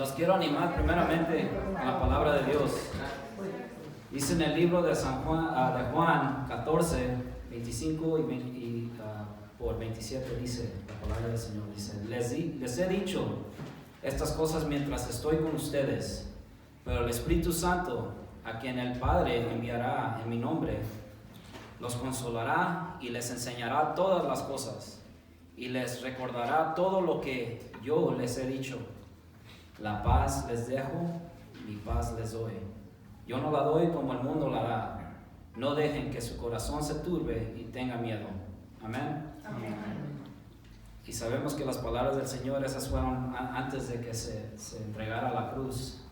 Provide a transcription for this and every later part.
los quiero animar primeramente con la palabra de Dios. Dice en el libro de Juan 14, 25 por 27, dice la palabra del Señor. Dice, les he dicho estas cosas mientras estoy con ustedes, pero el Espíritu Santo, a quien el Padre enviará en mi nombre, los consolará y les enseñará todas las cosas y les recordará todo lo que yo les he dicho. La paz les dejo, mi paz les doy. Yo no la doy como el mundo la da. No dejen que su corazón se turbe y tenga miedo. Amén. Amén. Y sabemos que las palabras del Señor, esas fueron antes de que se entregara a la cruz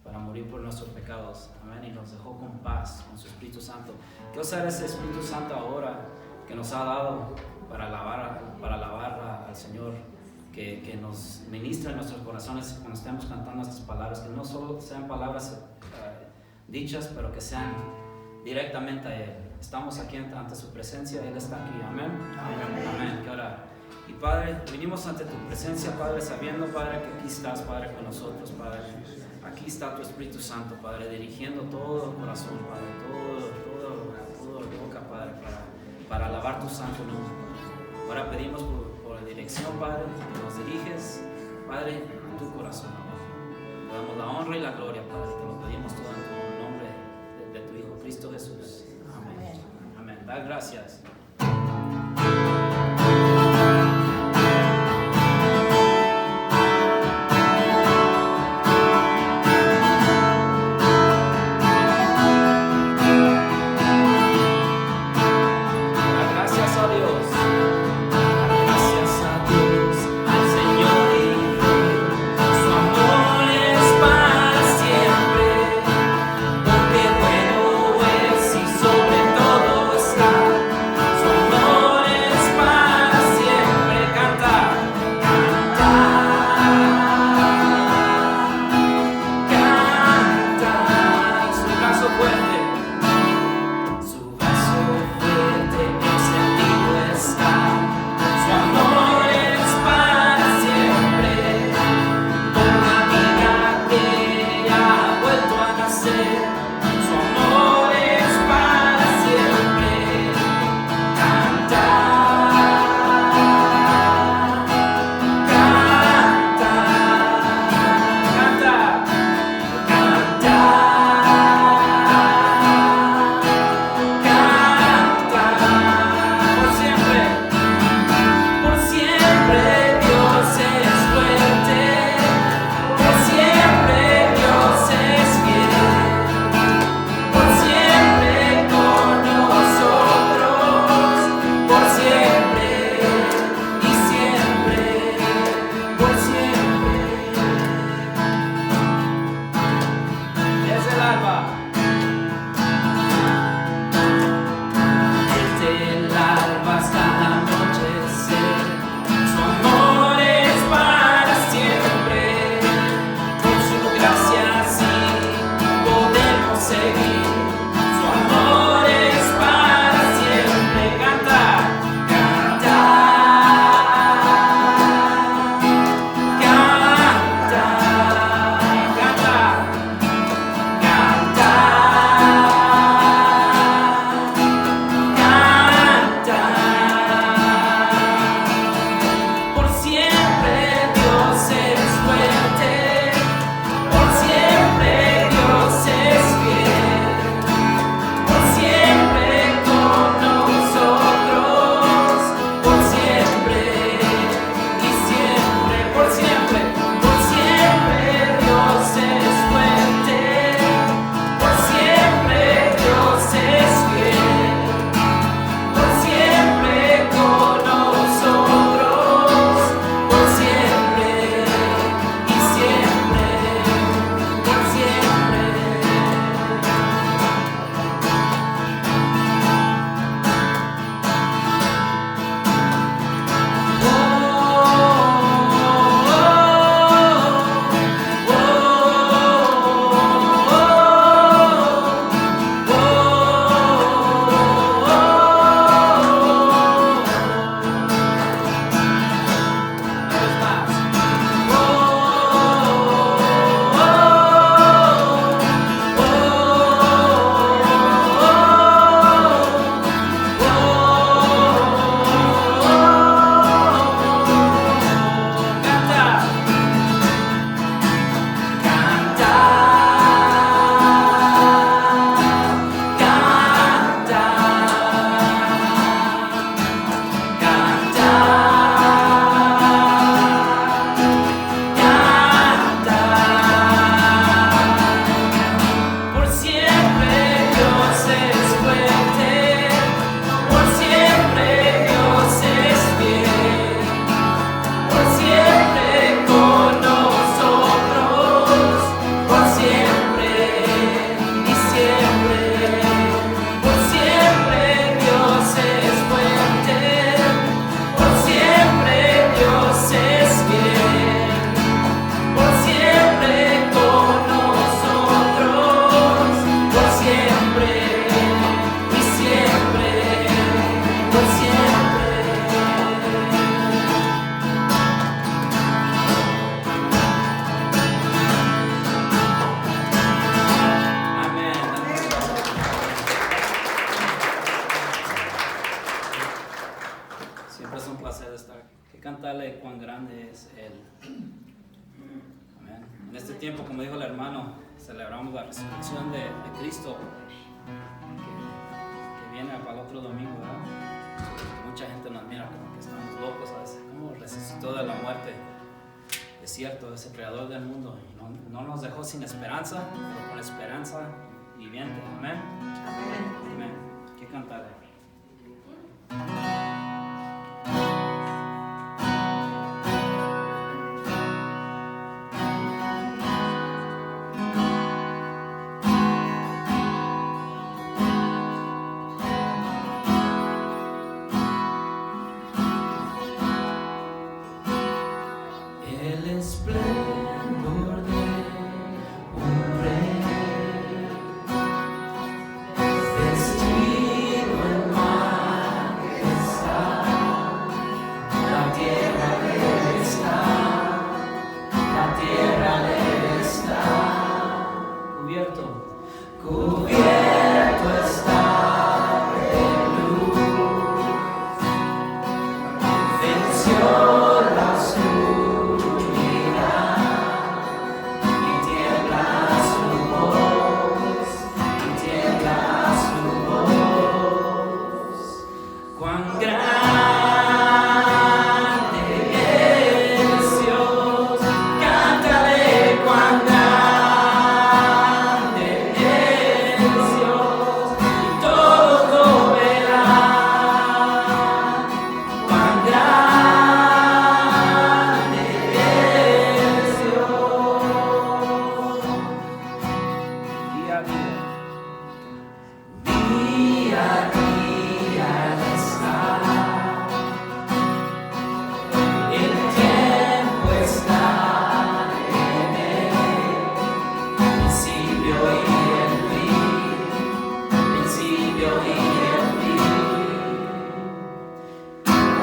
para morir por nuestros pecados. Amén. Y nos dejó con paz, con su Espíritu Santo. ¿Qué usar ese Espíritu Santo ahora que nos ha dado para alabar al Señor? Que nos ministre en nuestros corazones cuando estemos cantando estas palabras, que no solo sean palabras dichas, pero que sean directamente a Él. Estamos aquí ante su presencia, Él está aquí. Amén. Amén. Amén. Que ahora. Y Padre, venimos ante tu presencia, Padre, sabiendo, Padre, que aquí estás, Padre, con nosotros, Padre. Aquí está tu Espíritu Santo, Padre, dirigiendo todo el corazón, Padre, todo la boca, Padre, para alabar tu santo nombre. Ahora pedimos por la dirección, Padre, que nos diriges, Padre, a tu corazón. Te damos la honra y la gloria, Padre, te lo pedimos todo en el nombre de tu Hijo, Cristo Jesús. Amén. Amén. Da gracias. Sobre todo está cantarle cuán grande es Él. Amén. En este tiempo, como dijo el hermano, celebramos la resurrección de Cristo, que viene para el otro domingo, ¿verdad? Mucha gente nos mira como que estamos locos a veces. ¿Cómo resucitó de la muerte? Es cierto, es el creador del mundo. No nos dejó sin esperanza, pero con esperanza viviente. Amén. Amén. Amén. ¿Qué cantarle? El esplendor de un rey, vestido en majestad, la tierra le está, cubierto está de luz, venció la oscuridad. Cuán grande es Dios, cántale cuán grande es Dios, y todos lo verán. Cuán grande es Dios. Día a día. Día a día Él está, el tiempo está en Él, principio y el fin, principio y el fin.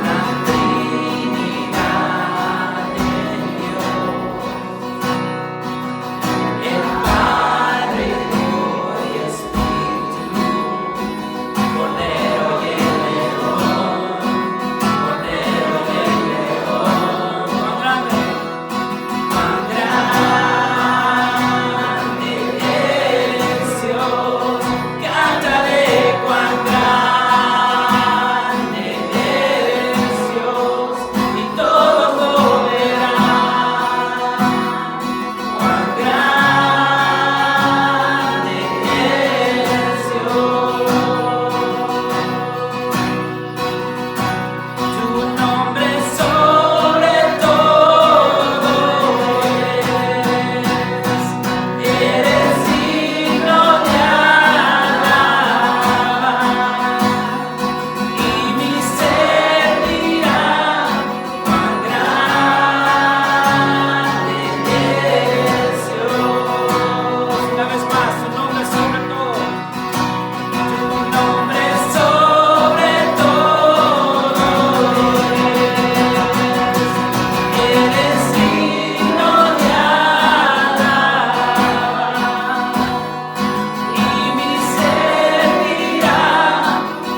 La Trinidad en Dios, el Padre, Hijo y Espíritu, Cordero y el León, Cordero y el León. Cuán grande es Dios, cántale cuán grande es Dios, y todos lo verán. Cuán grande es Dios. Tu nombre sobre todo eres digno de alabar, y mi ser dirá cuán grande es Dios. Una vez más, tu nombre sobre todo. Tu nombre sobre todo eres digno de alabar, y mi ser dirá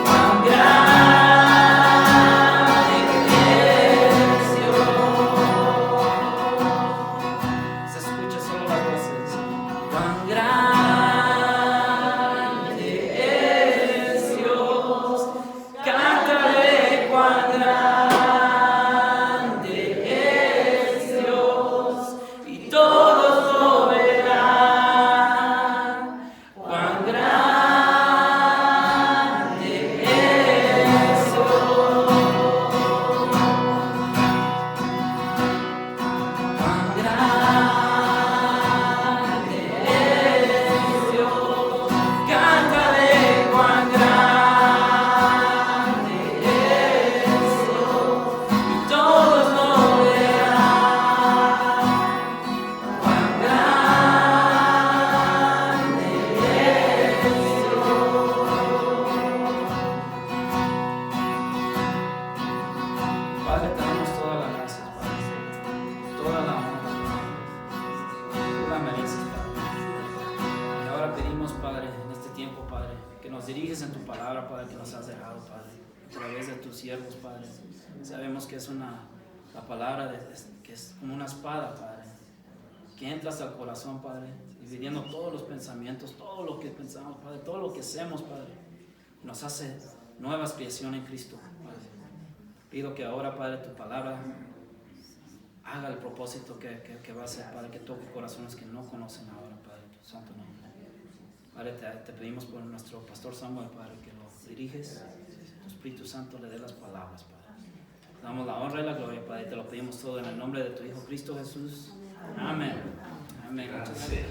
cuán grande es Dios. Se escucha solo las voces. Cuán grande es Dios, cántale cuán grande es Dios, y todos lo verán. Cuán grande es Dios, cuán grande es Dios, cántale cuán grande es Dios, y todos lo verán. Cuán grande es Dios. Padre, te damos todas las gracias, Padre. Toda la honra, Padre. Tú la mereces, Padre. Y ahora pedimos, Padre, en este tiempo, Padre, que nos diriges en tu palabra, Padre, que nos has dejado, Padre, a través de tus siervos, Padre. Sabemos que es una la palabra que es como una espada, Padre, que entra hasta el corazón, Padre, dividiendo todos los pensamientos, todo lo que pensamos, Padre, todo lo que hacemos, Padre, nos hace nueva expiación en Cristo, Padre. Pido que ahora, Padre, tu palabra haga el propósito que va a hacer, Padre, que toque corazones que no conocen ahora, Padre, tu santo nombre. Padre, te pedimos por nuestro pastor Samuel, Padre, que lo diriges, tu Espíritu Santo le dé las palabras, Padre. Damos la honra y la gloria, Padre, y te lo pedimos todo en el nombre de tu Hijo Cristo Jesús. Amén. Amén. Gracias.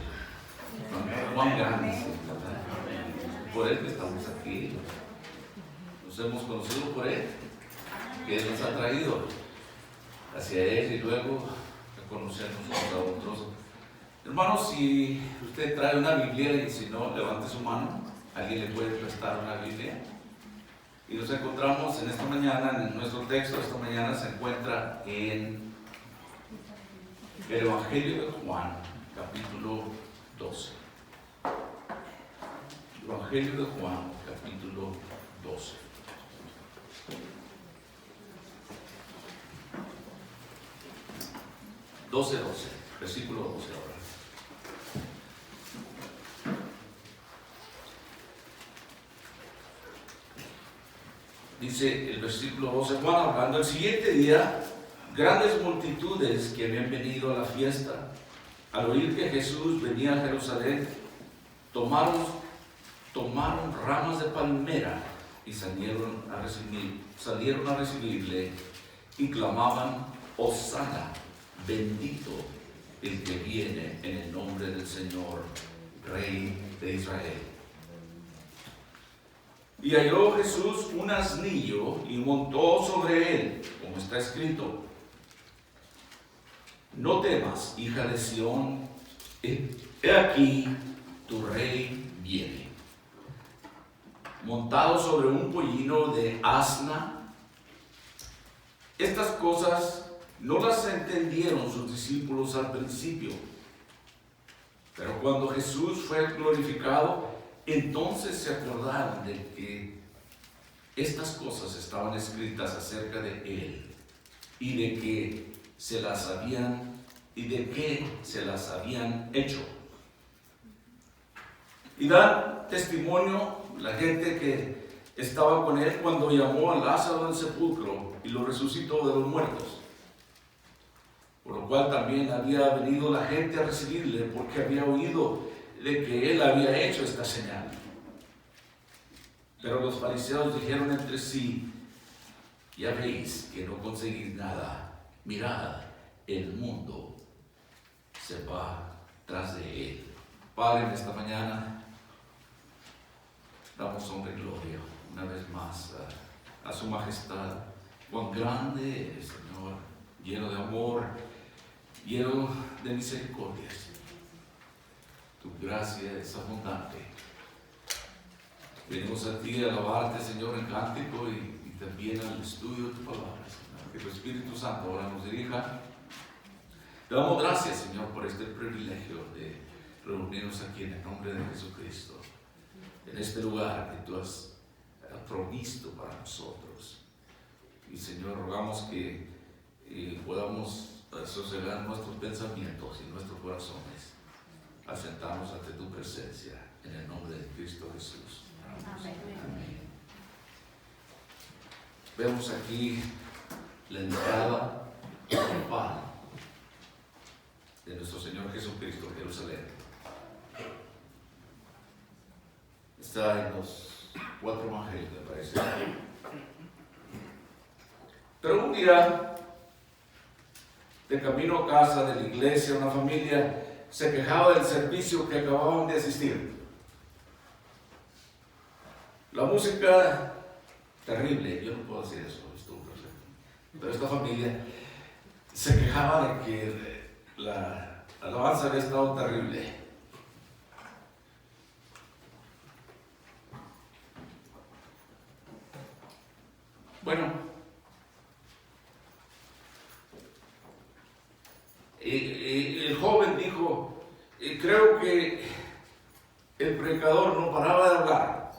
Juan grande. Por Él que estamos aquí. Nos hemos conocido por Él, que Él nos ha traído hacia Él y luego a conocernos a otros. Hermanos, si usted trae una Biblia y si no, levante su mano. ¿Alguien le puede prestar una Biblia? Y nos encontramos en esta mañana, en nuestro texto, esta mañana se encuentra en el Evangelio de Juan, capítulo 12. Evangelio de Juan, capítulo 12. Versículo 12 ahora. Dice el versículo 12, Juan hablando, el siguiente día, grandes multitudes que habían venido a la fiesta, al oír que Jesús venía a Jerusalén, tomaron ramas de palmera y salieron a recibirle y clamaban, Hosana, bendito el que viene en el nombre del Señor, Rey de Israel. Y halló Jesús un asnillo y montó sobre él, como está escrito, no temas, hija de Sión, he aquí tu rey viene, montado sobre un pollino de asna. Estas cosas no las entendieron sus discípulos al principio, pero cuando Jesús fue glorificado, entonces se acordaron de que estas cosas estaban escritas acerca de Él y de que se las habían hecho. Y dan testimonio la gente que estaba con Él cuando llamó a Lázaro del sepulcro y lo resucitó de los muertos. Por lo cual también había venido la gente a recibirle porque había oído de que Él había hecho esta señal. Pero los fariseos dijeron entre sí, ya veis que no conseguís nada, mirad, el mundo se va tras de Él. Padre, en esta mañana damos honra y gloria una vez más a su majestad. Cuán grande es, Señor, lleno de amor, lleno de misericordias. Tu gracia es abundante. Venimos a ti a alabarte, Señor, en cántico y también al estudio de tu palabra, Señor. Que tu Espíritu Santo ahora nos dirija. Te damos gracias, Señor, por este privilegio de reunirnos aquí en el nombre de Jesucristo, en este lugar que tú has provisto para nosotros. Y, Señor, rogamos que podamos sosegar nuestros pensamientos y nuestros corazones al sentarnos ante tu presencia, en el nombre de Cristo Jesús. Amén. Amén. Vemos aquí la entrada triunfal de nuestro Señor Jesucristo en Jerusalén. Está en los 4 evangelios, me parece. Pero un día, de camino a casa de la iglesia, una familia se quejaba del servicio que acababan de asistir. La música, terrible, yo no puedo decir eso, pero esta familia se quejaba de que la alabanza había estado terrible. Bueno, el joven dijo, creo que el predicador no paraba de hablar.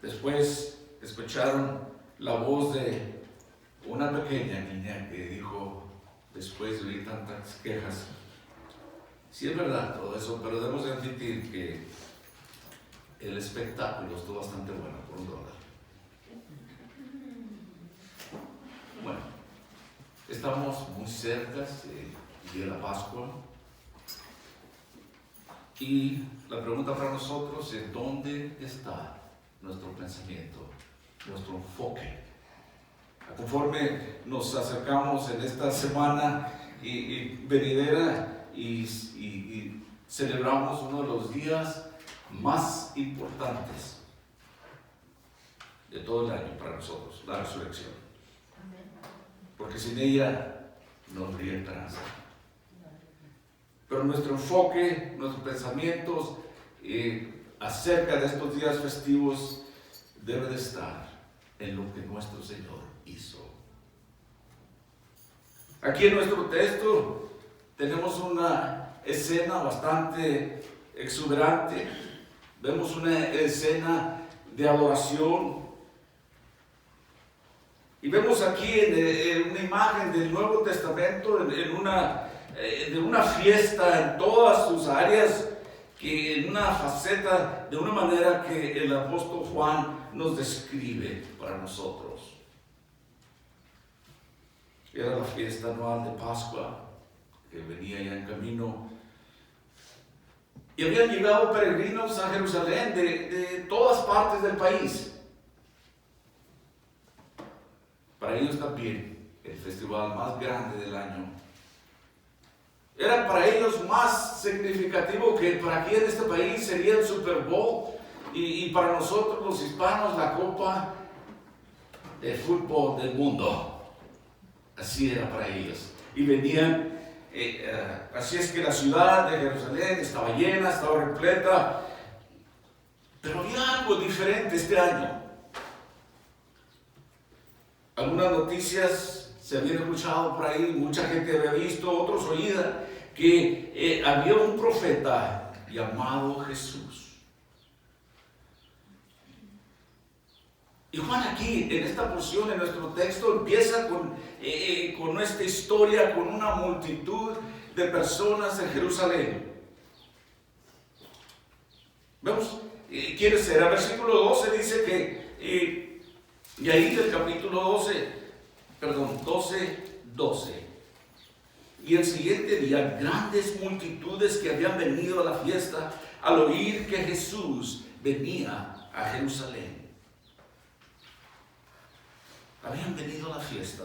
Después escucharon la voz de una pequeña niña que dijo, después de oír tantas quejas, sí es verdad todo eso, pero debemos de admitir que el espectáculo estuvo bastante bueno por $1. Bueno, estamos muy cerca del día de la Pascua y la pregunta para nosotros es: ¿dónde está nuestro pensamiento, nuestro enfoque? Conforme nos acercamos en esta semana y venidera y celebramos uno de los días más importantes de todo el año para nosotros, la resurrección. Porque sin ella no habría esperanza. Pero nuestro enfoque, nuestros pensamientos acerca de estos días festivos debe de estar en lo que nuestro Señor hizo. Aquí en nuestro texto tenemos una escena bastante exuberante. Vemos una escena de adoración. Y vemos aquí en una imagen del Nuevo Testamento, de una fiesta en todas sus áreas, que en una faceta, de una manera que el apóstol Juan nos describe para nosotros. Era la fiesta anual de Pascua, que venía ya en camino. Y habían llegado peregrinos a Jerusalén de todas partes del país. Para ellos también el festival más grande del año. Era para ellos más significativo que para aquí en este país sería el Super Bowl y para nosotros los hispanos la Copa de Fútbol del Mundo. Así era para ellos. Y venían, así es que la ciudad de Jerusalén estaba llena, estaba repleta. Pero había algo diferente este año. Algunas noticias se habían escuchado por ahí, mucha gente había visto, otros oída, que había un profeta llamado Jesús. Y Juan aquí, en esta porción, en nuestro texto, empieza con esta historia, con una multitud de personas en Jerusalén. Vemos quiénes eran. Versículo 12 dice que... y ahí del capítulo 12. Y el siguiente día, grandes multitudes que habían venido a la fiesta al oír que Jesús venía a Jerusalén. Habían venido a la fiesta.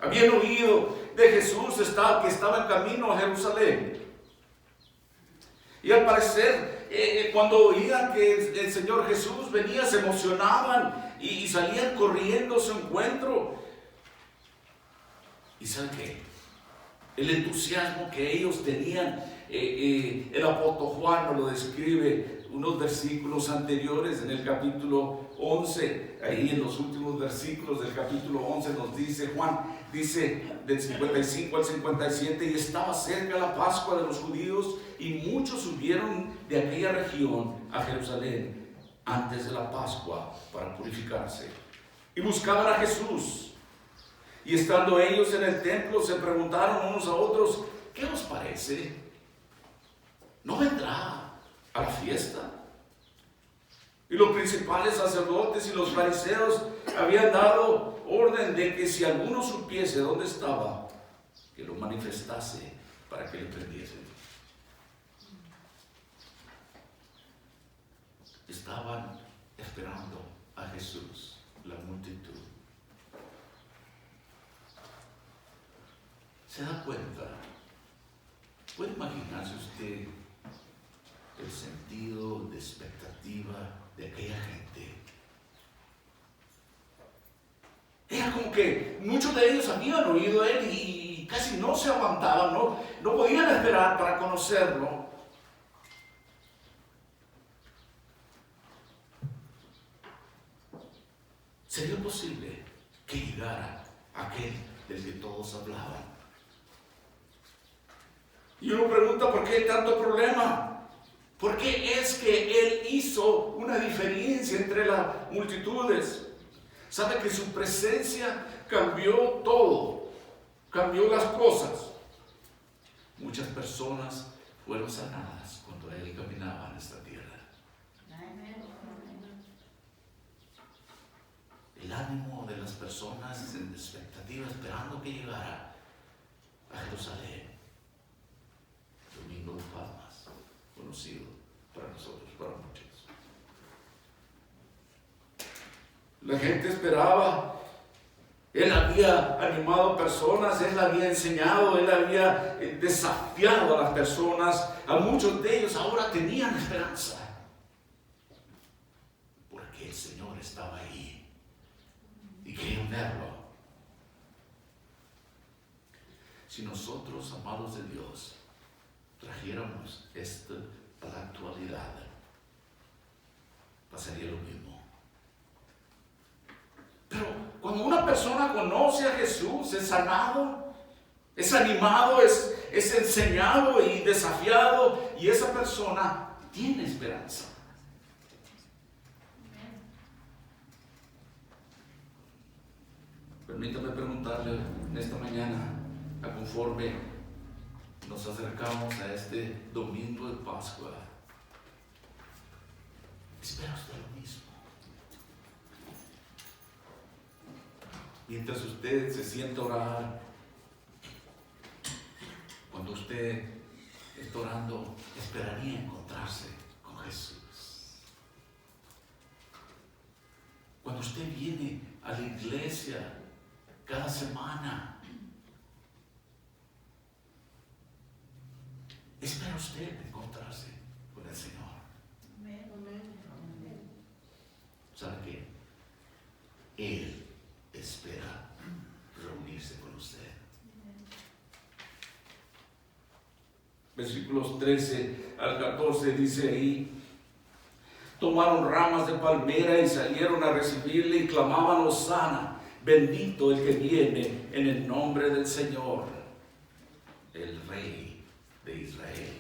Habían oído de Jesús que estaba en camino a Jerusalén. Y al parecer, cuando oían que el Señor Jesús venía, se emocionaban y salían corriendo a su encuentro. ¿Y saben qué? El entusiasmo que ellos tenían, el apóstol Juan nos lo describe unos versículos anteriores en el capítulo 11. Ahí en los últimos versículos del capítulo 11 nos dice Juan, dice del 55 al 57, y estaba cerca la Pascua de los judíos y muchos subieron de aquella región a Jerusalén antes de la Pascua para purificarse. Y buscaban a Jesús. Y estando ellos en el templo, se preguntaron unos a otros, ¿qué os parece? ¿No vendrá a la fiesta? Y los principales sacerdotes y los fariseos habían dado orden de que si alguno supiese dónde estaba, que lo manifestase para que le prendiesen. Estaban esperando a Jesús, la multitud. ¿Se da cuenta? ¿Puede imaginarse usted el sentido de expectativa de aquella gente? Era como que muchos de ellos habían oído a él y casi no se aguantaban, no podían esperar para conocerlo. ¿Sería posible que llegara aquel del que todos hablaban? Y uno pregunta, ¿por qué tanto problema? ¿Por qué es que él hizo una diferencia entre las multitudes? Sabe que su presencia cambió todo, cambió las cosas. Muchas personas fueron sanadas cuando Él caminaba en esta tierra. El ánimo de las personas en expectativa, esperando que llegara a Jerusalén. Domingo de Palmas, conocido para nosotros, para muchos. La gente esperaba. Él había animado personas, Él había enseñado, Él había desafiado a las personas. A muchos de ellos ahora tenían esperanza, porque el Señor estaba ahí y querían verlo. Si nosotros, amados de Dios, trajéramos esto a la actualidad, pasaría lo mismo. Pero cuando una persona conoce a Jesús, es sanado, es animado, es enseñado y desafiado, y esa persona tiene esperanza. Permítame preguntarle en esta mañana, a conforme nos acercamos a este domingo de Pascua, ¿espera usted lo mismo? Mientras usted se sienta a orar, cuando usted está orando, esperaría encontrarse con Jesús. Cuando usted viene a la iglesia cada semana, espera usted encontrarse con el Señor. ¿Sabe qué? Él espera reunirse con usted. Versículos 13 al 14 dice ahí: tomaron ramas de palmera y salieron a recibirle y clamaban: Hosana, bendito el que viene en el nombre del Señor, el Rey de Israel.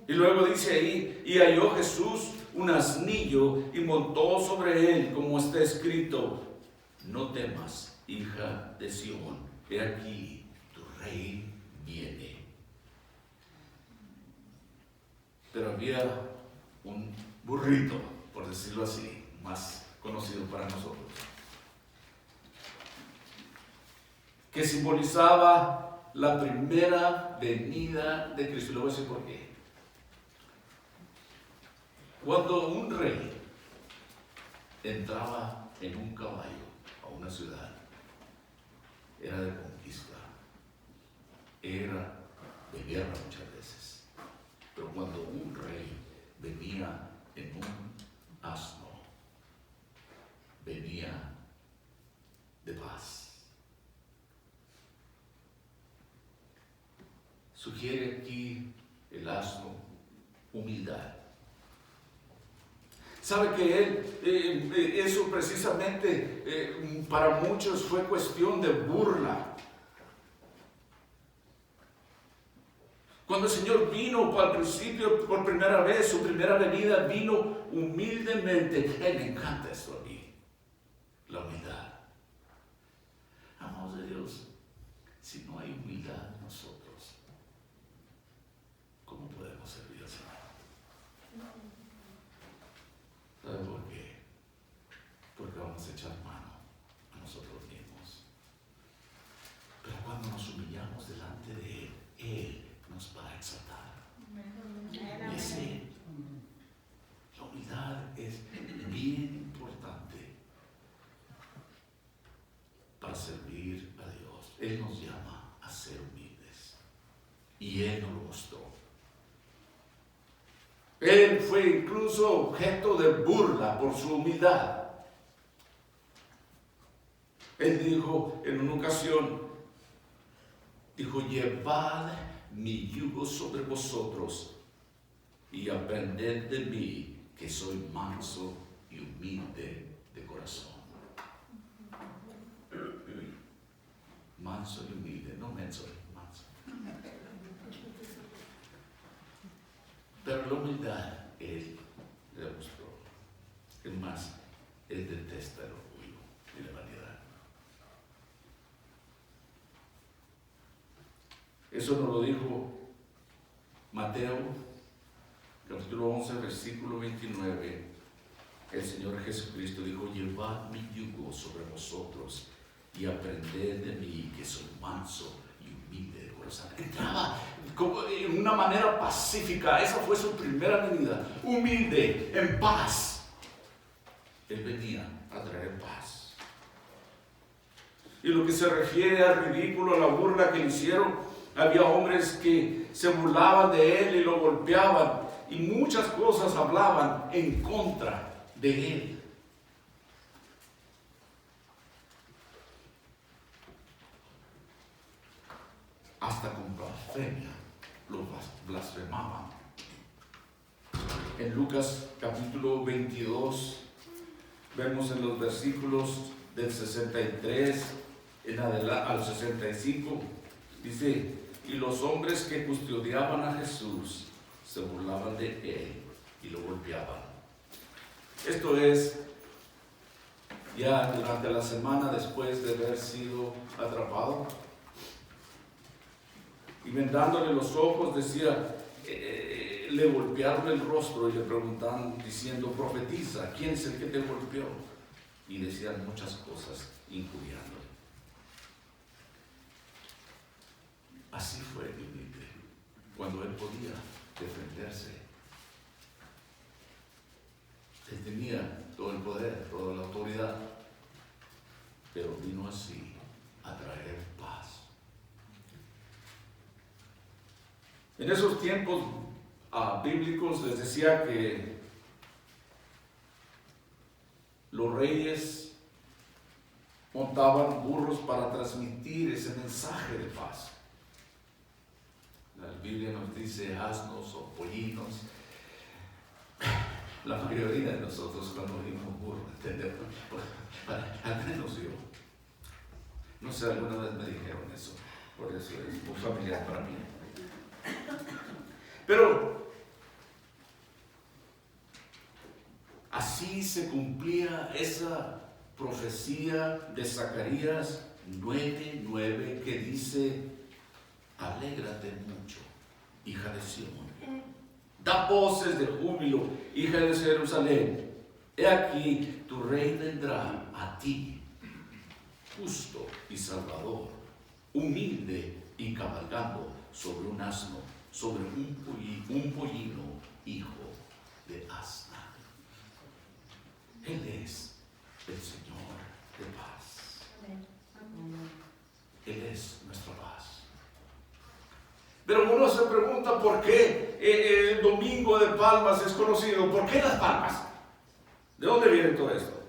Y luego dice ahí: y halló Jesús un asnillo y montó sobre él, como está escrito: no temas, hija de Sión, he aquí tu rey viene. Pero había un burrito, por decirlo así, más conocido para nosotros, que simbolizaba la primera venida de Cristo. Y le voy a decir por qué. Cuando un rey entraba en un caballo a una ciudad, era de conquista, era de guerra muchas veces. Pero cuando un rey venía en un asno, venía de paz. Sugiere aquí el asno humildad. Sabe que eso precisamente para muchos fue cuestión de burla. Cuando el Señor vino al principio, por primera vez, su primera venida, vino humildemente. Él me encanta esto a mí, la humildad. Amados de Dios, si no hay humildad en nosotros, ¿cómo podemos servir al Señor? ¿Sabe por qué? Porque vamos a echar mano a nosotros mismos. Pero cuando nos humillamos delante de Él, Él nos va a exaltar. Y sí, la humildad es bien importante para servir a Dios. Él nos llama a ser humildes y Él nos lo mostró. Él fue incluso objeto de burla por su humildad. Él dijo en una ocasión, dijo: llevad mi yugo sobre vosotros y aprended de mí, que soy manso y humilde de corazón. Manso y humilde, no menso, manso. Pero la humildad Él le mostró. Es más, Eso nos lo dijo Mateo, capítulo 11, versículo 29. El Señor Jesucristo dijo: llevad mi yugo sobre vosotros y aprended de mí, que soy manso y humilde de corazón. Entraba como en una manera pacífica. Esa fue su primera venida, humilde, en paz. Él venía a traer paz. Y lo que se refiere al ridículo, a la burla que le hicieron, había hombres que se burlaban de él y lo golpeaban, y muchas cosas hablaban en contra de él. Hasta con blasfemia lo blasfemaban. En Lucas capítulo 22 vemos en los versículos del 63 en adelante al 65, dice: y los hombres que custodiaban a Jesús se burlaban de él y lo golpeaban. Esto es ya durante la semana después de haber sido atrapado. Y vendándole los ojos, decía, le golpearon el rostro y le preguntaban diciendo: profetiza, ¿quién es el que te golpeó? Y decían muchas cosas injuriándole. Así fue humilde cuando él podía defenderse. Él tenía todo el poder, toda la autoridad, pero vino así a traer paz. En esos tiempos bíblicos les decía que los reyes montaban burros para transmitir ese mensaje de paz. La Biblia nos dice asnos o pollinos. La mayoría de nosotros cuando oímos burro entendemos, al menos yo. No sé, alguna vez me dijeron eso, por eso es muy familiar para mí. Pero así se cumplía esa profecía de Zacarías 9:9 que dice: alégrate mucho, hija de Sión. Da voces de júbilo, hija de Jerusalén. He aquí, tu rey vendrá a ti, justo y salvador, humilde y cabalgando sobre un asno, sobre un pollino, hijo de asna. Él es el Señor de paz. Él es nuestra paz. Pero uno se pregunta por qué el Domingo de Palmas es conocido. ¿Por qué las palmas? ¿De dónde viene todo esto?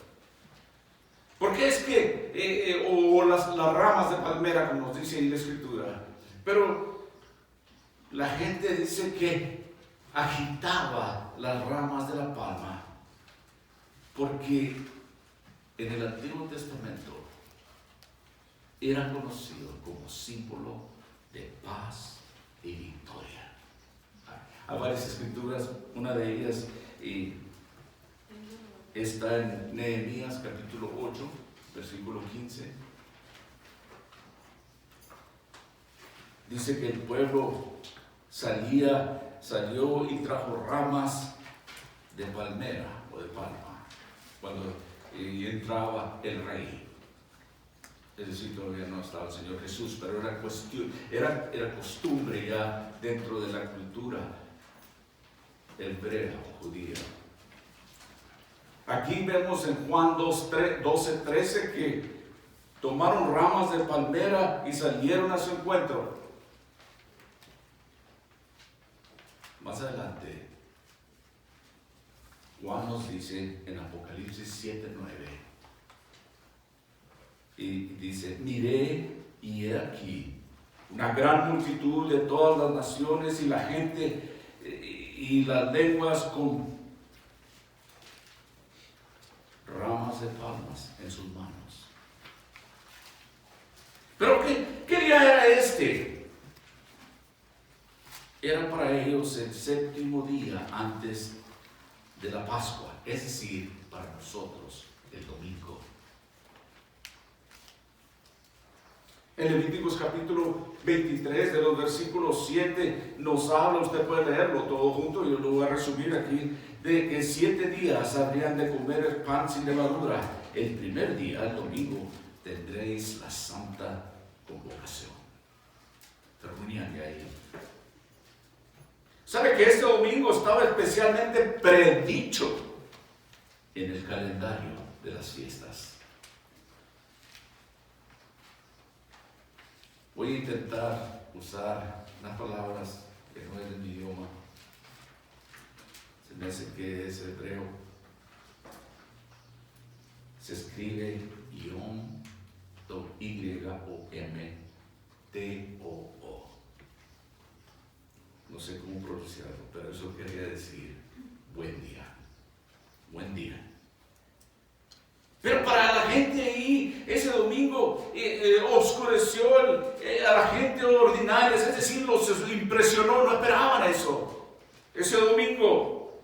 ¿Por qué es que, o las ramas de palmera, como nos dice en la Escritura? Pero la gente dice que agitaba las ramas de la palma porque en el Antiguo Testamento era conocido como símbolo de paz y victoria. Hay varias escrituras, una de ellas está en Nehemías capítulo 8, versículo 15. Dice que el pueblo salió y trajo ramas de palmera o de palma cuando entraba el rey. Es decir, todavía no estaba el Señor Jesús, pero era costumbre ya dentro de la cultura hebrea o judía. Aquí vemos en Juan 12:13 que tomaron ramas de palmera y salieron a su encuentro. Más adelante, Juan nos dice en Apocalipsis 7:9, y dice: miré y he aquí una gran multitud de todas las naciones y la gente y las lenguas con ramas de palmas en sus manos. Pero ¿qué día era este? Era para ellos el séptimo día antes de la Pascua, es decir, para nosotros el domingo. En Levíticos capítulo 23, de los versículos 7, nos habla, usted puede leerlo todo junto, yo lo voy a resumir aquí, de que 7 días habrían de comer el pan sin levadura. El primer día, el domingo, tendréis la santa convocación. Terminan de ahí. ¿Sabe que este domingo estaba especialmente predicho en el calendario de las fiestas? Voy a intentar usar unas palabras que no es de mi idioma. Se me hace que es hebreo. Se escribe Yom, Y-O-M-T-O-O. No sé cómo pronunciarlo, pero eso quería decir buen día. Buen día. Pero para la gente ahí, ese domingo oscureció a la gente ordinaria, es decir, los impresionó, no esperaban eso. Ese domingo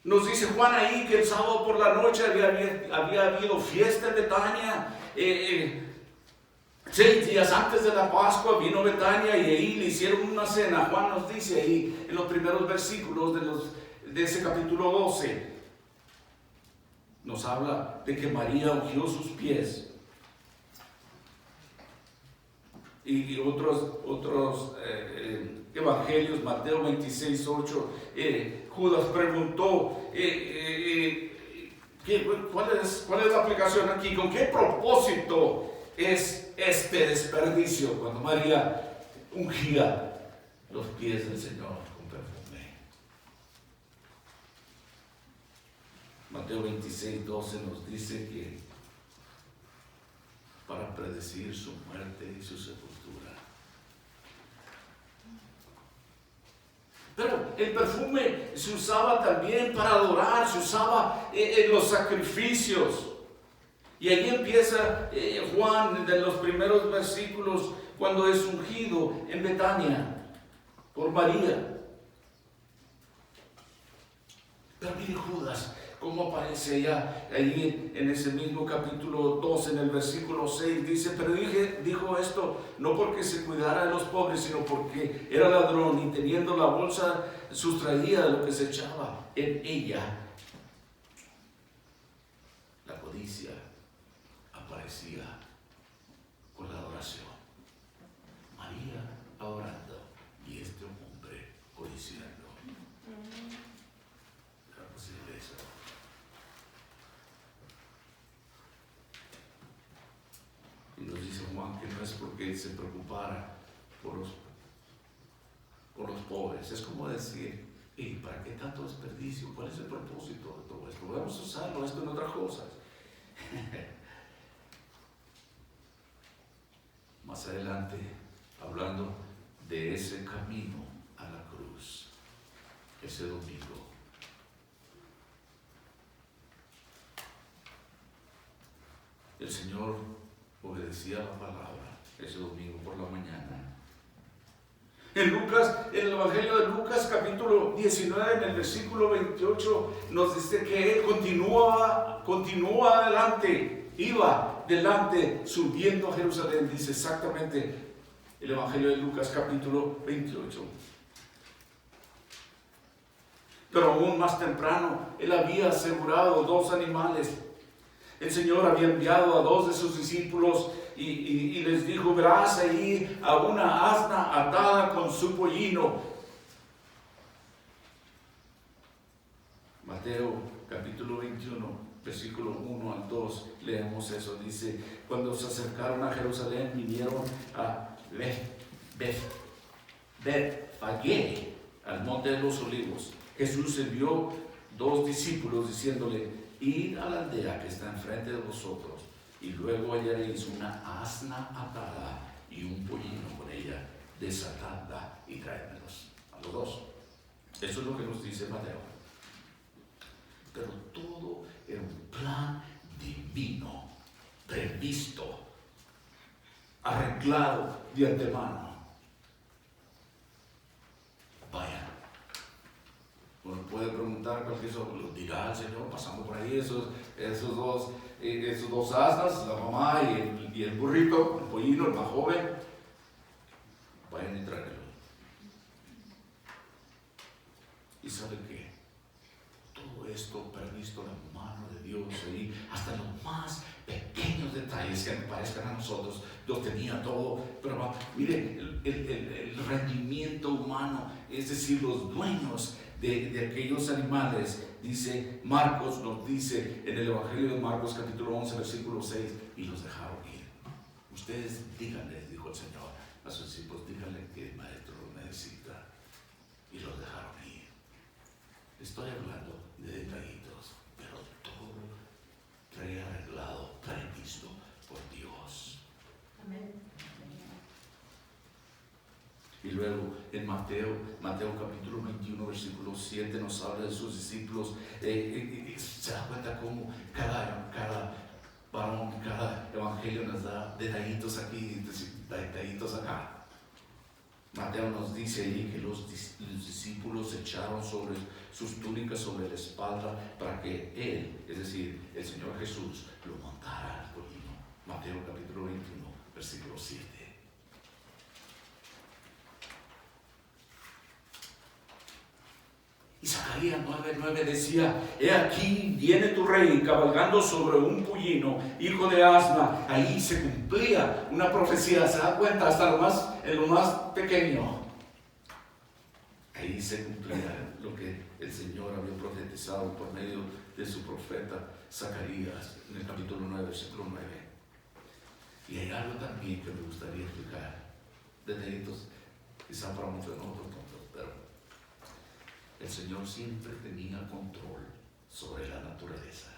nos dice Juan ahí que el sábado por la noche había habido fiesta en Betania. 6 días antes de la Pascua vino Betania y ahí le hicieron una cena. Juan nos dice ahí en los primeros versículos de ese capítulo 12. Nos habla de que María ungió sus pies. Y otros evangelios, Mateo 26, 8, Judas preguntó, ¿cuál es la aplicación aquí? ¿Con qué propósito es este desperdicio cuando María ungía los pies del Señor con perfume? Mateo 26, 12 nos dice que para predecir su muerte y su sepultura. Pero el perfume se usaba también para adorar, se usaba en los sacrificios. Y ahí empieza Juan de los primeros versículos cuando es ungido en Betania por María. Pero mire Judas, cómo aparece ya ahí en ese mismo capítulo 2, en el versículo 6, dice, pero dijo esto no porque se cuidara de los pobres, sino porque era ladrón y teniendo la bolsa sustraía de lo que se echaba en ella. La codicia aparecía con la adoración. María adorando y este hombre codiciando. ¿Era posible eso? Y nos dice Juan que no es porque se preocupara por los pobres. Es como decir, ¿y para qué tanto desperdicio? ¿Cuál es el propósito de todo esto? Podemos usarlo esto en otras cosas. Más adelante, hablando de ese camino a la cruz, ese domingo, el Señor obedecía la palabra ese domingo por la mañana. En el Evangelio de Lucas, capítulo 19, en el versículo 28, nos dice que Él continúa adelante, iba delante, subiendo a Jerusalén. Dice exactamente el Evangelio de Lucas, capítulo 28. Pero aún más temprano, Él había asegurado 2 animales. El Señor había enviado a 2 de sus discípulos y les dijo, verás ahí a una asna atada con su pollino. Mateo capítulo 21, versículo 1 al 2, leemos eso. Dice, cuando se acercaron a Jerusalén, vinieron a Betfagé, al monte de los olivos. Jesús envió 2 discípulos diciéndole, id a la aldea que está enfrente de vosotros, y luego hallaréis una asna atada y un pollino con ella, desatadla y traédmelos a los 2. Eso es lo que nos dice Mateo. Pero todo era un plan divino, previsto, arreglado de antemano. Vayan. Bueno, puede preguntar cualquier cosa, lo dirá el Señor pasando por ahí, esos dos asnas, la mamá y el burrito, el pollino, el más joven, vayan y tráiganlo. ¿Y sabe qué? Todo esto previsto en la mano de Dios ahí, hasta los más pequeños detalles que me parezcan a nosotros, Dios tenía todo, pero miren, el rendimiento humano, es decir, los dueños de aquellos animales, dice Marcos, nos dice en el Evangelio de Marcos capítulo 11 versículo 6, y los dejaron ir. Ustedes díganle, dijo el Señor a sus discípulos, díganle que el maestro lo necesita, y los dejaron ir. Estoy hablando de detallitos, pero todo prearreglado, previsto por Dios. Amén. Y luego en Mateo capítulo 21 versículo 7 nos habla de sus discípulos. Se da cuenta cómo cada varón, cada evangelio nos da detallitos aquí, detallitos acá. Mateo nos dice ahí que los discípulos echaron sobre sus túnicas sobre la espalda para que él, es decir, el Señor Jesús, lo montara al pollino. Mateo capítulo 21, versículo 7. Y Zacarías 9:9 decía, he aquí viene tu rey cabalgando sobre un pollino, hijo de asna. Ahí se cumplía una profecía, se da cuenta, hasta en lo más pequeño. Ahí se cumplía lo que el Señor había profetizado por medio de su profeta Zacarías en el capítulo 9, versículo 9. Y hay algo también que me gustaría explicar, detallitos quizá para muchos de nosotros tontos, pero el Señor siempre tenía control sobre la naturaleza.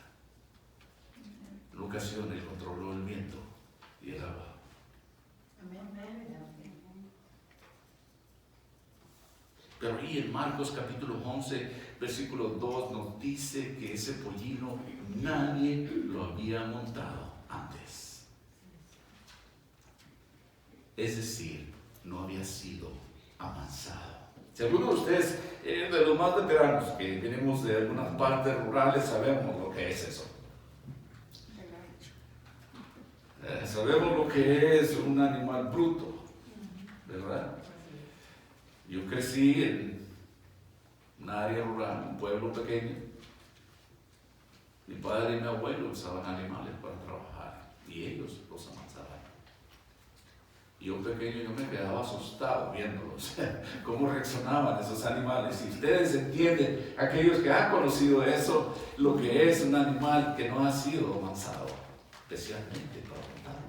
En ocasiones controló el viento y el agua. Pero ahí en Marcos capítulo 11, versículo 2 nos dice que ese pollino nadie lo había montado antes. Es decir, no había sido amansado. Si alguno de ustedes, de los más veteranos que venimos de algunas partes rurales, sabemos lo que es eso. Sabemos lo que es un animal bruto, ¿verdad? Yo crecí en un área rural, un pueblo pequeño. Mi padre y mi abuelo usaban animales para trabajar y ellos los amansaban. Yo pequeño, yo me quedaba asustado viéndolos, cómo reaccionaban esos animales. Si ustedes entienden, aquellos que han conocido eso, lo que es un animal que no ha sido amansado, especialmente para montarlo.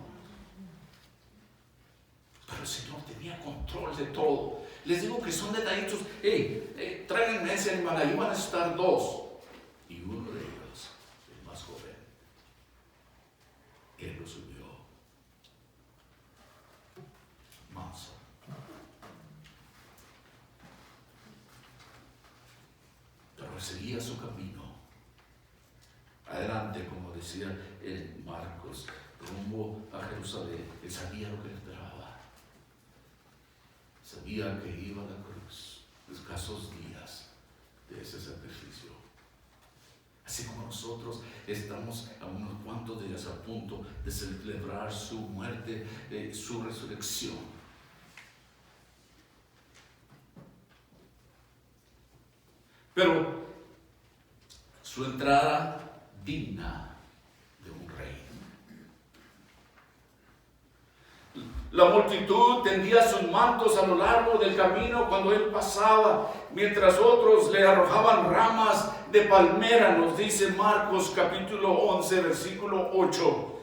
Pero el Señor tenía control de todo. Les digo que son detallitos. Tráiganme ese animal, ahí van a estar dos. Y uno de ellos, el más joven, él lo subió. Manso. Pero seguía su camino. Adelante, como decía en Marcos, rumbo a Jerusalén. Él sabía lo que le esperaba. Sabía que iba a la cruz, escasos días de ese sacrificio. Así como nosotros estamos a unos cuantos días a punto de celebrar su muerte, su resurrección. Pero su entrada digna de un rey. La multitud tendía sus mantos a lo largo del camino cuando él pasaba, mientras otros le arrojaban ramas de palmera, nos dice Marcos capítulo 11, versículo 8.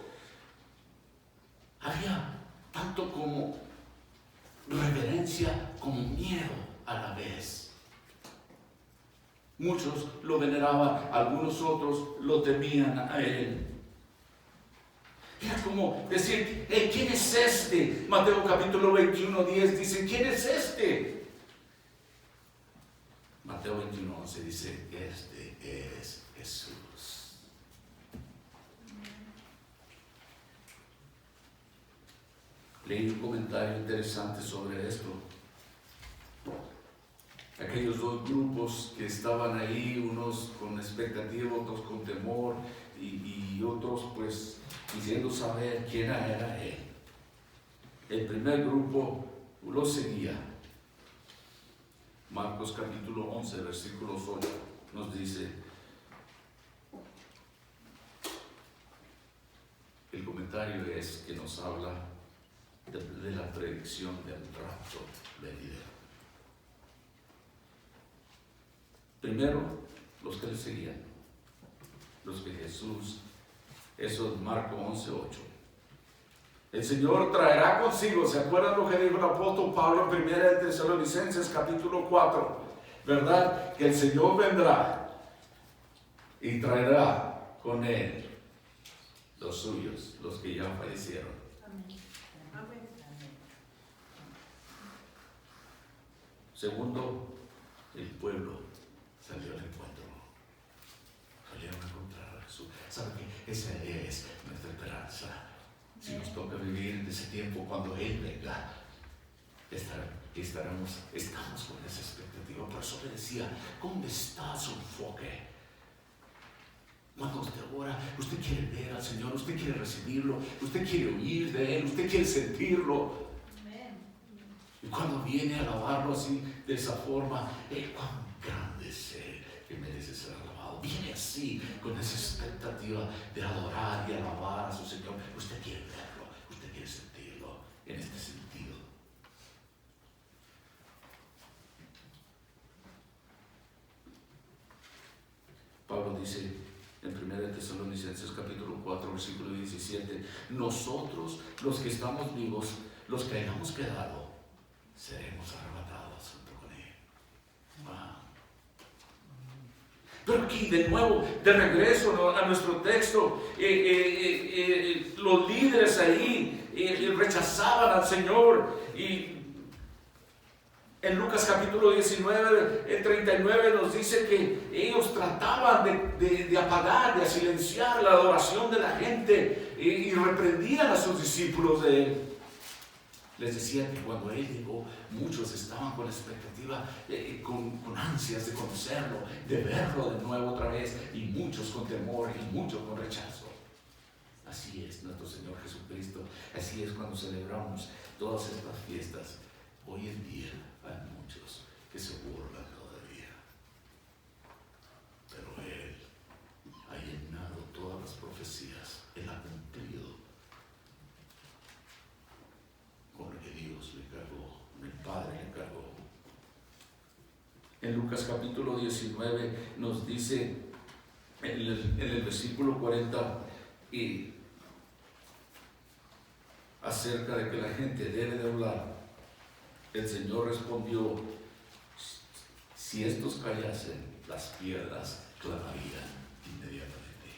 Había tanto como reverencia como miedo a la vez. Muchos lo veneraban, algunos otros lo temían a él. Era como decir, ¿quién es este? Mateo capítulo 21, 10 dice, ¿quién es este? Mateo 21, 11 dice, este es Jesús. Leí un comentario interesante sobre esto. aquellos dos grupos que estaban ahí, unos con expectativa, otros con temor y otros pues quisiendo saber quién era él. El primer grupo lo seguía. Marcos capítulo 11, versículos 8 nos dice, el comentario es que nos habla de la predicción del rapto venidero. Primero, los que le seguían, los que Jesús, eso es Marcos 11, 8. El Señor traerá consigo, ¿se acuerdan lo que dijo el apóstol Pablo en 1 de Tesalonicenses capítulo 4? ¿Verdad? Que el Señor vendrá y traerá con él los suyos, los que ya fallecieron. Segundo, el pueblo salió al encuentro. Salieron a encontrar a Jesús. ¿Saben qué? Esa es nuestra esperanza. Si nos toca vivir en ese tiempo cuando Él venga, estamos con esa expectativa. Por eso le decía, ¿dónde está su enfoque? Cuando usted ora, usted quiere ver al Señor, usted quiere recibirlo, usted quiere oír de Él, usted quiere sentirlo. Y cuando viene a alabarlo así, de esa forma, cuán grande es Él que merece ser alabado. Viene así, con esa expectativa de adorar y alabar a su Señor. Usted quiere verlo, usted quiere sentirlo en este sentido. Pablo dice en 1 de Tesalonicenses capítulo 4, versículo 17, nosotros los que estamos vivos, los que hayamos quedado, seremos arrebatados junto con Él. Wow. Pero aquí de nuevo, de regreso, ¿no?, a nuestro texto, los líderes ahí rechazaban al Señor. Y en Lucas capítulo 19, 39 nos dice que ellos trataban de apagar, de silenciar la adoración de la gente y reprendían a sus discípulos de Él. Les decía que cuando Él llegó, muchos estaban con expectativa, con ansias de conocerlo, de verlo de nuevo otra vez, y muchos con temor y muchos con rechazo. Así es nuestro Señor Jesucristo, así es cuando celebramos todas estas fiestas. Hoy en día hay muchos que se burlan todavía, pero Él ha llenado todas las profecías, Él ha cumplido con lo que Dios le encargó, el Padre le encargó. En Lucas capítulo 19 nos dice en el versículo 40 y acerca de que la gente debe de hablar. El Señor respondió, si estos callasen, las piedras clamarían inmediatamente.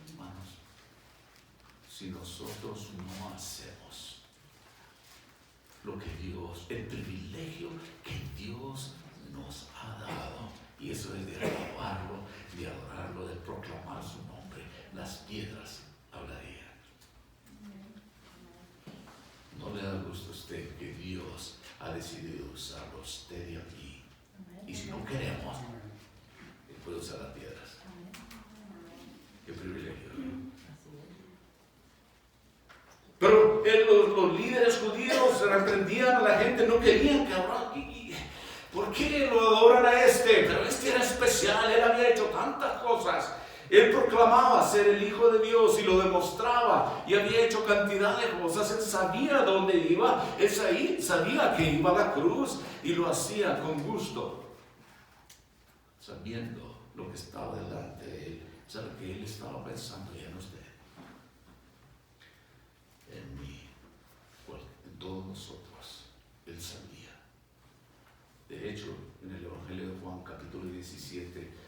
Hermanos, si nosotros no hacemos lo que Dios, el privilegio que Dios nos ha dado, y eso es de alabarlo, de adorarlo, de proclamar su nombre, las piedras hablarían. ¿No le da gusto a usted que Dios ha decidido usarlo a usted y a mí? Y si no queremos, Él puede usar las piedras. Qué privilegio, ¿no? Pero los líderes judíos reprendían a la gente, no querían que adoraran. ¿Por qué lo adoran a este? Pero este era especial, él había hecho tantas cosas. Él proclamaba ser el Hijo de Dios y lo demostraba, y había hecho cantidad de cosas. Él sabía dónde iba, él sabía que iba a la cruz, y lo hacía con gusto, sabiendo lo que estaba delante de él. ¿Sabe que él estaba pensando ya en usted, en mí, en todos nosotros? Él sabía. De hecho, en el Evangelio de Juan capítulo 17,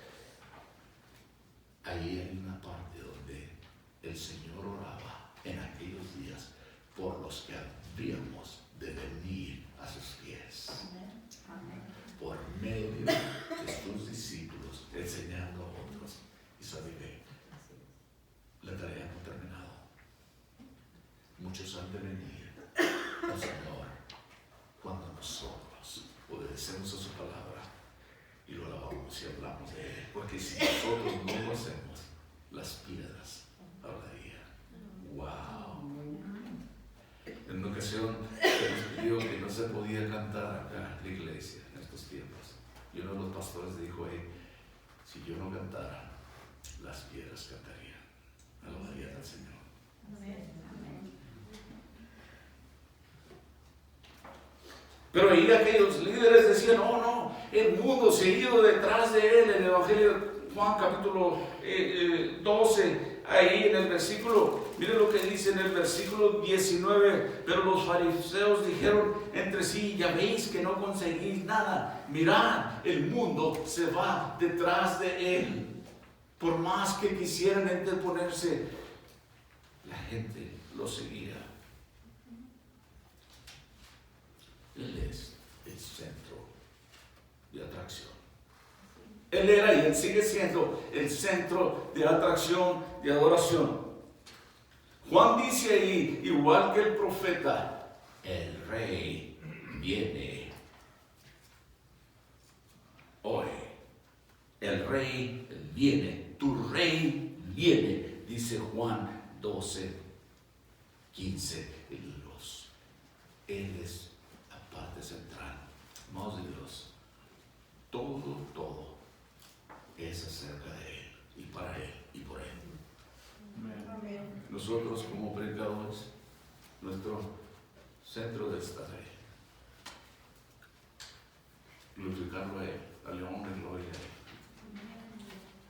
ahí hay una parte donde el Señor oraba en aquellos días por los que habríamos de venir a sus pies. Amén. Por medio de sus discípulos, enseñando a otros. Y sabe que la tarea no ha terminado. Muchos han de venir al Señor cuando nosotros obedecemos a su Porque si nosotros no lo hacemos, las piedras hablarían. ¡Wow! En una ocasión se nos pidió que no se podía cantar acá en la iglesia en estos tiempos. Y uno de los pastores dijo: si yo no cantara, las piedras cantarían. Alabarían al Señor. Pero ahí aquellos líderes decían: no, el mundo se ha ido detrás de él. En el Evangelio de Juan capítulo 12, ahí en el versículo, miren lo que dice en el versículo 19: pero los fariseos dijeron entre sí: ya veis que no conseguís nada, mirad, el mundo se va detrás de él. Por más que quisieran interponerse, la gente lo seguía. Él es el centro de atracción. Él era y él sigue siendo el centro de atracción, de adoración. Juan dice ahí, igual que el profeta: el rey viene. Hoy, el rey viene, tu rey viene, dice Juan 12, 15. Él es la parte central. Amados de Dios, todo es acerca de Él, y para Él, y por Él. Amén. Nosotros como predicadores, nuestro centro de estar ahí, glorificarlo a Él, darle honra y gloria a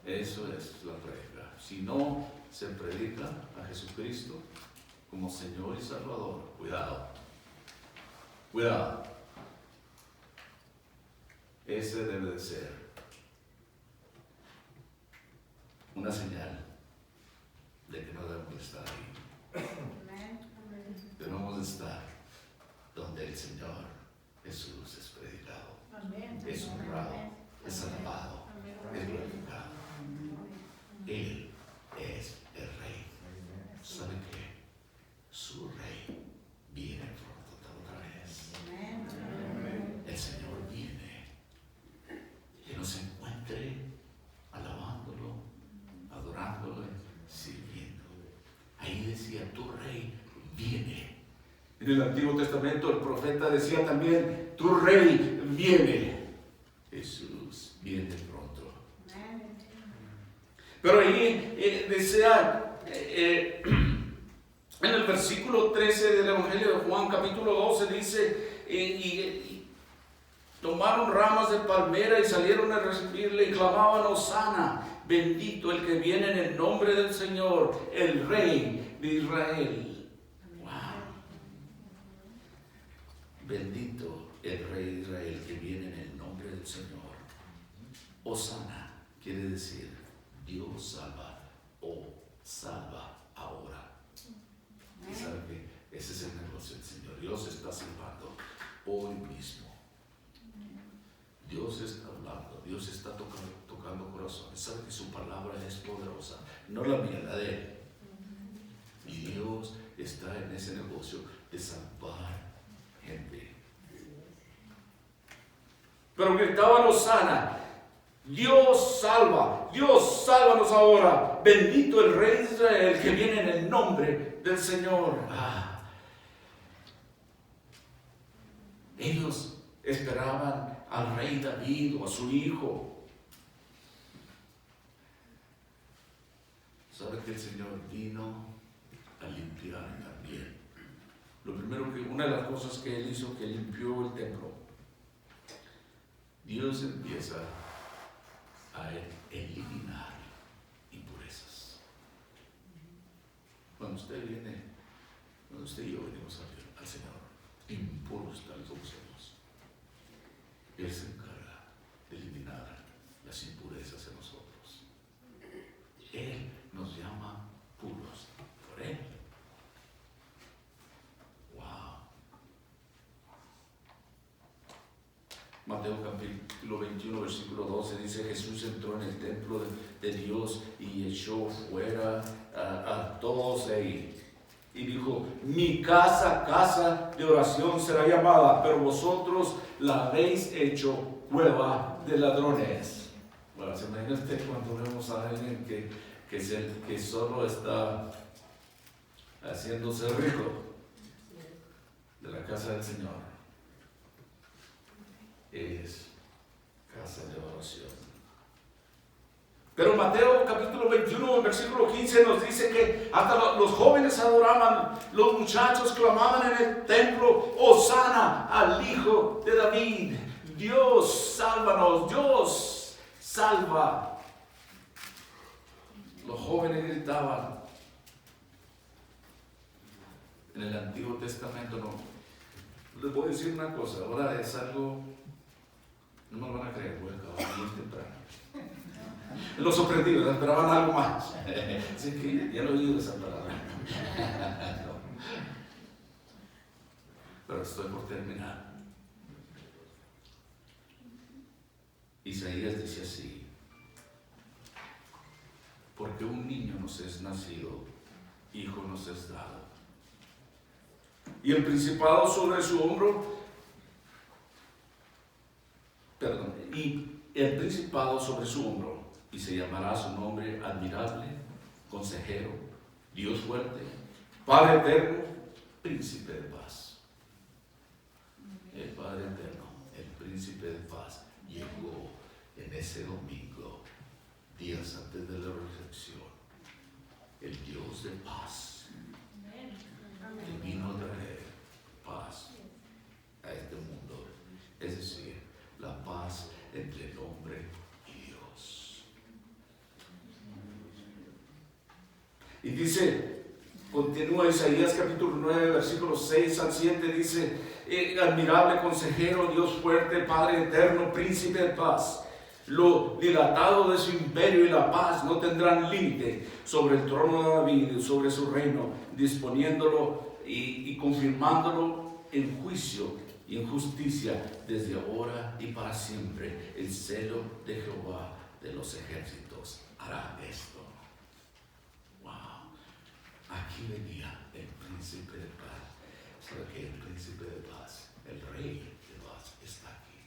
Él. Eso es la predica. Si no se predica a Jesucristo como Señor y Salvador, cuidado. Ese debe de ser una señal de que no debemos de estar ahí. Debemos de estar donde el Señor Jesús es predicado, es honrado, es alabado, es glorificado. Él es el Rey. ¿Sabe qué? Su Rey viene pronto otra vez. El Señor viene. Que nos encuentre alabándolo, adorándolo, sirviendo. Ahí decía: tu Rey viene. En el Antiguo Testamento el profeta decía también: tu Rey viene. Jesús viene pronto. Pero ahí decía en el versículo 13 del Evangelio de Juan capítulo 12 dice: y tomaron ramas de palmera y salieron a recibirle y clamaban: Hosana, bendito el que viene en el nombre del Señor, el Rey de Israel. Wow. Bendito el Rey de Israel que viene en el nombre del Señor. Hosana quiere decir Dios salva o salva ahora. Y sabe que ese es el negocio del Señor. Dios está salvando hoy mismo. Dios está hablando, Dios está tocando corazones. Sabe que su palabra es poderosa, no la mía, la de Él. Y Dios está en ese negocio de salvar gente. Pero gritaban: Hosana, Dios salva, Dios sálvanos ahora, bendito el Rey de Israel que viene en el nombre del Señor. Ellos esperaban al rey David o a su hijo. ¿Sabe que el Señor vino a limpiar también? Una de las cosas que Él hizo, que limpió el templo. Dios empieza a eliminar impurezas. Cuando usted y yo venimos al Señor, impuros tal como somos, Él se encarga de eliminar las impurezas en nosotros. Él nos llama puros por Él. Wow. Mateo capítulo 21, versículo 12 dice: Jesús entró en el templo de Dios y echó fuera a todos ahí. Y dijo: mi casa de oración será llamada, pero vosotros la habéis hecho cueva de ladrones. Bueno, se me imagina usted cuando vemos a alguien que solo está haciéndose rico de la casa del Señor. Es casa de oración. Pero Mateo capítulo 21, versículo 15 nos dice que hasta los jóvenes adoraban, los muchachos clamaban en el templo: Hosana al Hijo de David. Dios, sálvanos, Dios, salva. Los jóvenes gritaban. En el Antiguo Testamento no. Les voy a decir una cosa, ahora es algo, no me lo van a creer, voy a acabar bien temprano. Los sorprendidos esperaban algo más. Así que ya lo he oído esa palabra. No. Pero estoy por terminar. Isaías dice así: porque un niño nos es nacido, hijo nos es dado, y el principado sobre su hombro, y se llamará su nombre Admirable, Consejero, Dios fuerte, Padre eterno, Príncipe de paz. El Padre eterno, el Príncipe de paz, llegó en ese domingo, días antes de la resurrección, el Dios de paz, que vino a traer paz a este mundo, es decir, la paz entre el hombre y Dios. Y dice, continúa Isaías capítulo 9, versículos 6 al 7, dice: admirable consejero, Dios fuerte, Padre eterno, Príncipe de paz. Lo dilatado de su imperio y la paz no tendrán límite sobre el trono de David y sobre su reino, disponiéndolo y confirmándolo en juicio y en justicia desde ahora y para siempre. El celo de Jehová de los ejércitos hará esto. Wow. Aquí venía el príncipe de paz. ¿Sabe qué? El príncipe de paz, el rey de paz está aquí.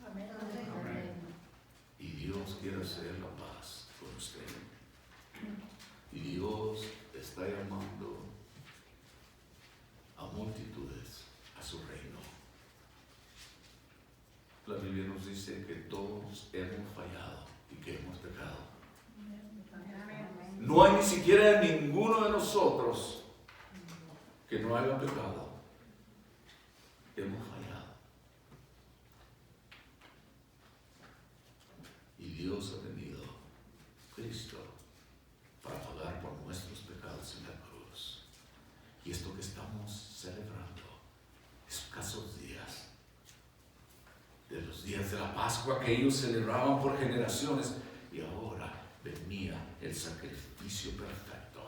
Amén. Y Dios quiere hacer la paz con usted. Y Dios está llamando a multitudes a su reino. La Biblia nos dice que todos hemos fallado y que hemos pecado. No hay ni siquiera ninguno de nosotros que no haya pecado. Hemos fallado. Y Dios ha venido, Cristo, para pagar por nuestros pecados en la cruz. Y esto que estamos celebrando, escasos días, de los días de la Pascua que ellos celebraban por generaciones, y ahora venía el sacrificio perfecto.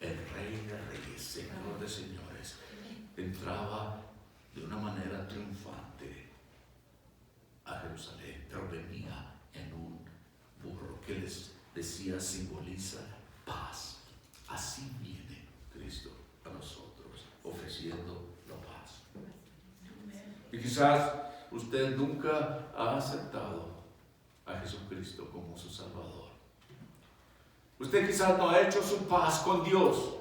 El Rey de Reyes, Señor de Señores, entraba de una manera triunfante a Jerusalén, pero venía en un burro que les decía, simboliza paz. Así viene Cristo a nosotros, ofreciendo la paz. Y quizás usted nunca ha aceptado a Jesucristo como su Salvador. Usted quizás no ha hecho su paz con Dios.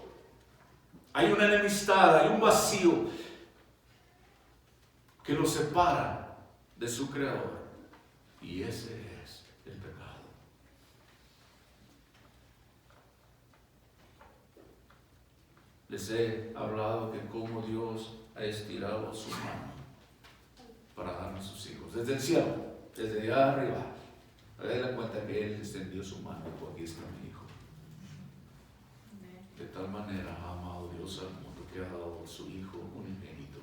Hay una enemistad, hay un vacío que lo separa de su Creador. Y ese es el pecado. Les he hablado de cómo Dios ha estirado su mano para darnos sus hijos. Desde el cielo, desde allá arriba. Hagan la cuenta que Él extendió su mano y dijo: aquí está mi hijo. De tal manera ha amado Dios al mundo que ha dado a su Hijo unigénito,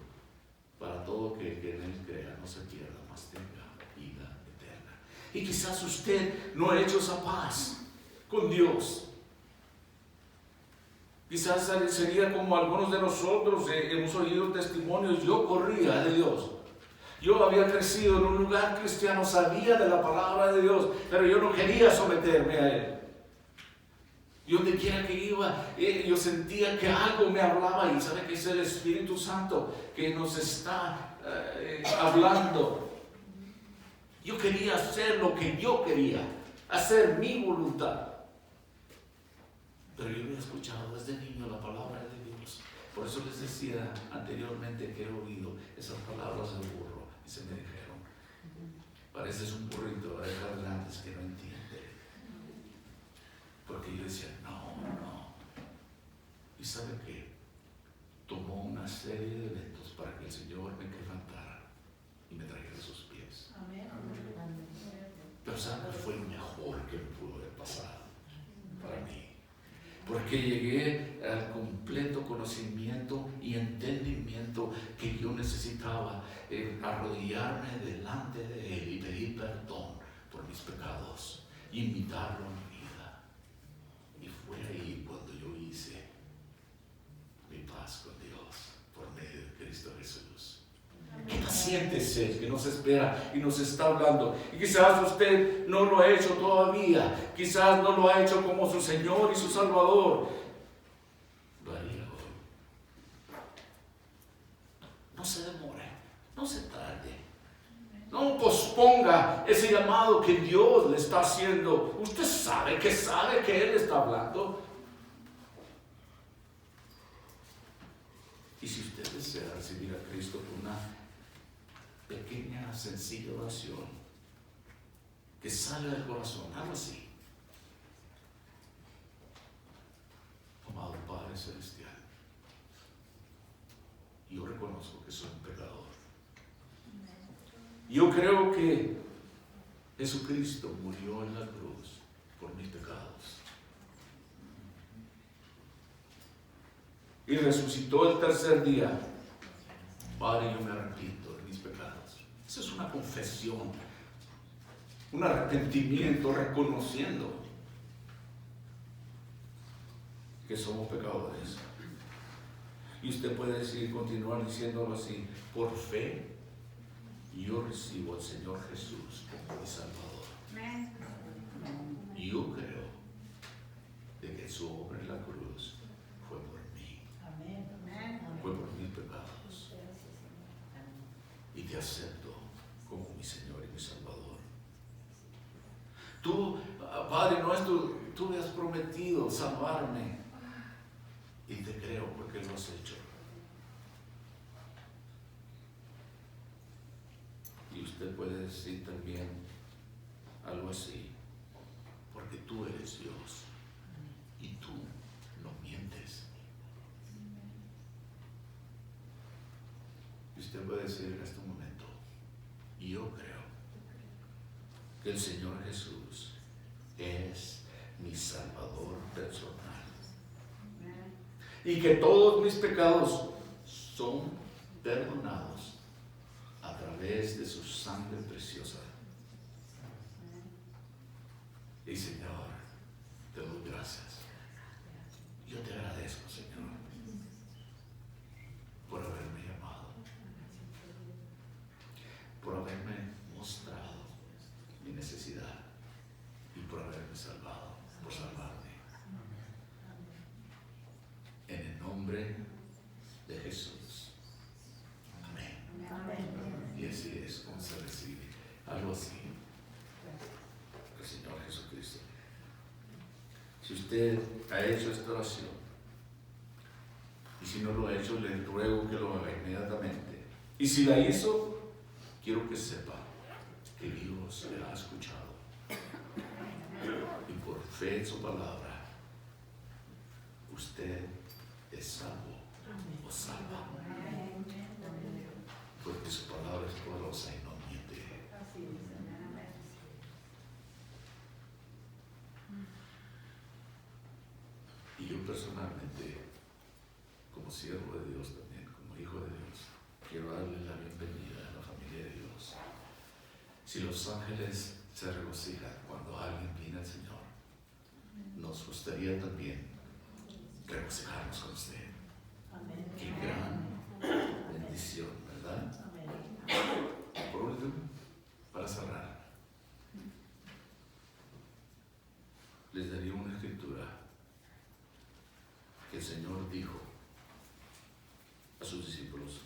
para todo que en Él crea no se pierda, mas tenga vida eterna. Y quizás usted no ha hecho esa paz con Dios. Quizás sería como algunos de nosotros hemos oído testimonios: yo corría de Dios. Yo había crecido en un lugar cristiano, sabía de la palabra de Dios, pero yo no quería someterme a Él. Y donde quiera que iba, yo sentía que algo me hablaba, y sabe que es el Espíritu Santo que nos está hablando. Yo quería hacer lo que yo quería, hacer mi voluntad. Pero yo había escuchado desde niño la palabra de Dios. Por eso les decía anteriormente que he oído esas palabras del burro y se me dijeron, pareces un burrito de dejar grandes que no entiende. Porque yo decía, no. ¿Y sabe qué? Tomó una serie de eventos para que el Señor me levantara y me trajera a sus pies. Amén. Pero ¿sabe? Fue lo mejor que me pudo haber pasado para mí. Porque llegué al completo conocimiento y entendimiento que yo necesitaba, arrodillarme delante de Él y pedir perdón por mis pecados, imitarlo en mi vida. Y fue ahí cuando yo hice mi paz con Dios por medio de Cristo Jesús. Qué paciente es Él que nos espera y nos está hablando. Y quizás usted no lo ha hecho todavía. Quizás no lo ha hecho como su Señor y su Salvador. Lo haría hoy. No se demore, no se tarde. No posponga ese llamado que Dios le está haciendo. Usted sabe que Él está hablando. Y si usted desea recibir a Cristo con una pequeña, sencilla oración que sale del corazón, algo así. Amado Padre Celestial, yo reconozco que soy un pecador. Yo creo que Jesucristo murió en la cruz por mis pecados y resucitó el tercer día. Padre, yo me arrepiento de mis pecados. Esa es una confesión, un arrepentimiento, reconociendo que somos pecadores. Y usted puede decir, continuar diciéndolo así: por fe, yo recibo al Señor Jesús como mi Salvador. Yo creo de que su obra en la cruz fue por mí, fue por mis pecados. Y te acepto como mi Señor y mi Salvador. Tú, Padre nuestro, tú me has prometido salvarme. Y te creo porque lo has hecho. Y usted puede decir también algo así: porque tú eres Dios y tú no mientes. Y usted puede decir en este momento: yo creo que el Señor Jesús es mi Salvador personal y que todos mis pecados son perdonados a través de su sangre preciosa. Y Señor, te doy gracias. Yo te agradezco, Señor, por haberme llamado, por haberme mostrado mi necesidad y por haberme salvado, por salvarme. En el nombre de Jesús. Amén. Y así es como se recibe algo así el Señor Jesucristo. Si usted ha hecho esta oración, y si no lo ha hecho, le ruego que lo haga inmediatamente. Y si la hizo, quiero que sepa que Dios le ha escuchado y por fe en su palabra usted es salvo o salva, porque su palabra es poderosa y no miente. Y yo personalmente, como siervo de Dios también, como hijo de Dios, quiero darle la bienvenida a la familia de Dios. Si los ángeles se regocijan cuando alguien viene al Señor, nos gustaría también regocijarnos con usted. Qué gran bendición, ¿verdad? Por último, para cerrar, les daría una escritura que el Señor dijo a sus discípulos.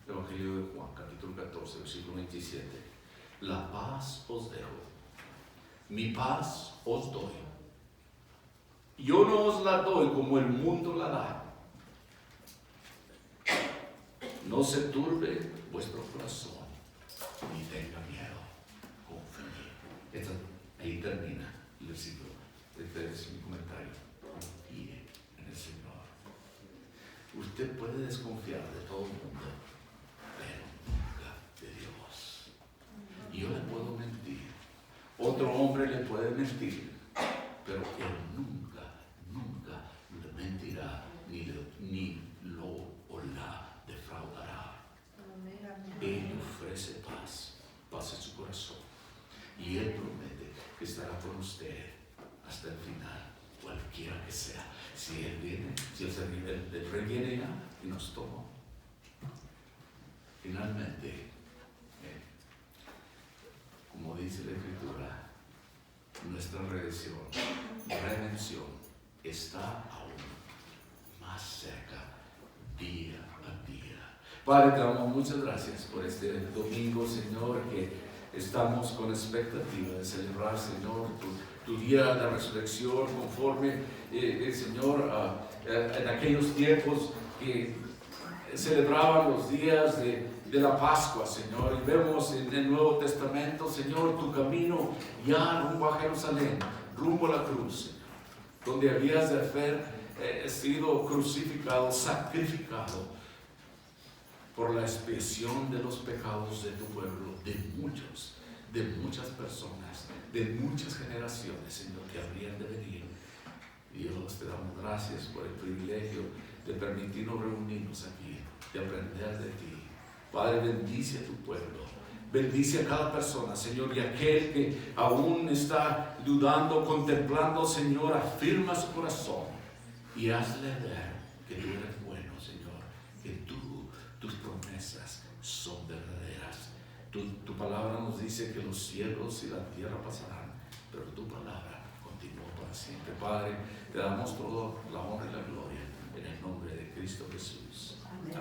Evangelio de Juan, capítulo 14, versículo 27. La paz os dejo, Mi paz os doy. Yo no os la doy como el mundo la da. No se turbe vuestro corazón, ni tenga miedo. Confíe. Ahí termina el versículo. Este es mi comentario. Confíe en el Señor. Usted puede desconfiar de todo el mundo, pero nunca de Dios. Y yo le puedo mentir. Otro hombre le puede mentir, pero él nunca le mentirá, ni lo o la defraudará. Él ofrece paz en su corazón. Y Él promete que estará con usted hasta el final, cualquiera que sea. Si Él viene, si el Rey viene ya y nos toma. Finalmente, como dice la Escritura, nuestra redención está aún más cerca, día a día. Padre, te damos muchas gracias por este domingo, Señor, que estamos con expectativa de celebrar, Señor, tu día de resurrección, conforme, Señor, en aquellos tiempos que celebraban los días de la Pascua, Señor, y vemos en el Nuevo Testamento, Señor, tu camino ya rumbo a Jerusalén, rumbo a la cruz, donde habías de haber sido crucificado, sacrificado por la expiación de los pecados de tu pueblo, de muchas personas, de muchas generaciones, Señor, que habrían de venir. Dios, te damos gracias por el privilegio de permitirnos reunirnos aquí, de aprender de ti. Padre, bendice a tu pueblo, bendice a cada persona, Señor, y aquel que aún está dudando, contemplando, Señor, afirma su corazón y hazle ver que tú eres bueno, Señor, que tus promesas son verdaderas. Tu palabra nos dice que los cielos y la tierra pasarán, pero tu palabra continúa para siempre. Padre, te damos toda la honra y la gloria en el nombre de Cristo Jesús. Amén.